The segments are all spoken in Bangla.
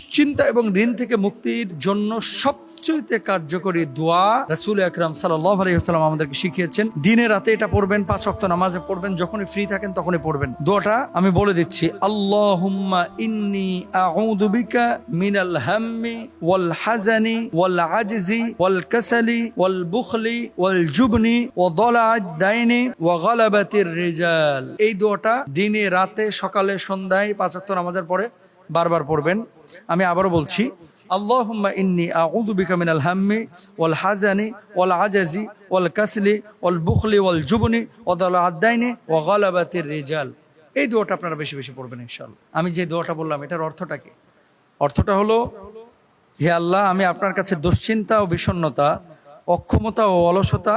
দুশ্চিন্তা এবং ঋণ থেকে মুক্তির জন্য সবচেয়ে কার্যকরী দোয়া রাসূল আকরাম সাল্লাল্লাহু আলাইহি ওয়াসাল্লাম আমাদেরকে শিখিয়েছেন। দিনে রাতে এটা পড়বেন, 5 ওয়াক্ত নামাজে পড়বেন, যখনই ফ্রি থাকেন তখনই পড়বেন। দোয়াটা আমি বলে দিচ্ছি, আল্লাহুম্মা ইন্নী আউযু বিকা মিনাল হাম্মি ওয়াল হাজানি ওয়াল আজজি ওয়াল কাসালি ওয়াল বুখলি ওয়াল জুবনি ওয়া দালা'আদ দাইনি ওয়া গালাবাতির রিজাল। এই দোয়াটা দিনে রাতে সকালে সন্ধ্যায় 5 ওয়াক্ত নামাজের পরে বারবার পড়বেন। আমি আবারও বলছি, আল্লাহুম্মা ইন্নী আউযু বিকা মিনাল হাম্মি ওয়াল হাজানি ওয়াল আজাজি ওয়াল কাসলি ওয়াল বুখলি ওয়াল জুবনি ওয়া দালা'আদ দাইনি ওয়া গালাবাতির রিজাল। এই দোয়াটা আপনারা বেশি বেশি পড়বেন ইনশাআল্লাহ। আমি যে দোয়াটা বললাম এটার অর্থটা কি? অর্থটা হলো, হে আল্লাহ, আমি আপনার কাছে দুশ্চিন্তা ও বিষণ্ণতা, অক্ষমতা ও অলসতা,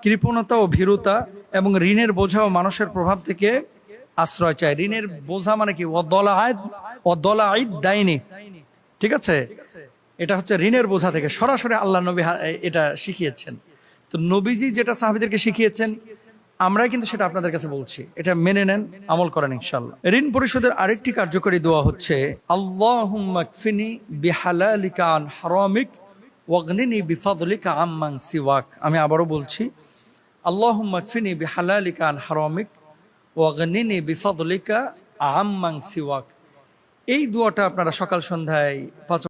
কৃপণতা ও ভীরুতা এবং ঋণের বোঝা ও মানুষের প্রভাব থেকে আশ্রয় চাই। ঋণের বোঝা মানে কি? ওয়াদালা'আদ দাইনি, ঠিক আছে? এটা হচ্ছে ঋণের বোঝা থেকে। সরাসরি আল্লাহ নবী এটা শিখিয়েছেন। তো নবীজি যেটা সাহাবীদেরকে শিখিয়েছেন আমরাই কিন্তু সেটা আপনাদের কাছে বলছি, এটা মেনে নেন, আমল করেন ইনশাআল্লাহ। ঋণ পরিশোধের আরেকটি কার্যকরী দোয়া হচ্ছে, আল্লাহুম্মা কফিনি বিহালালিকা আন হারামিক ওয়াগনিনি বিফাদলিকা আম্মান সিওয়াক। আমি আবারও বলছি, আল্লাহুম্মা কফিনি বিহালালিকা আন হারামিক ওয়াগনিনি বিফাদলিকা আম্মান সিওয়াক। এই দোয়াটা আপনারা সকাল সন্ধ্যায় 5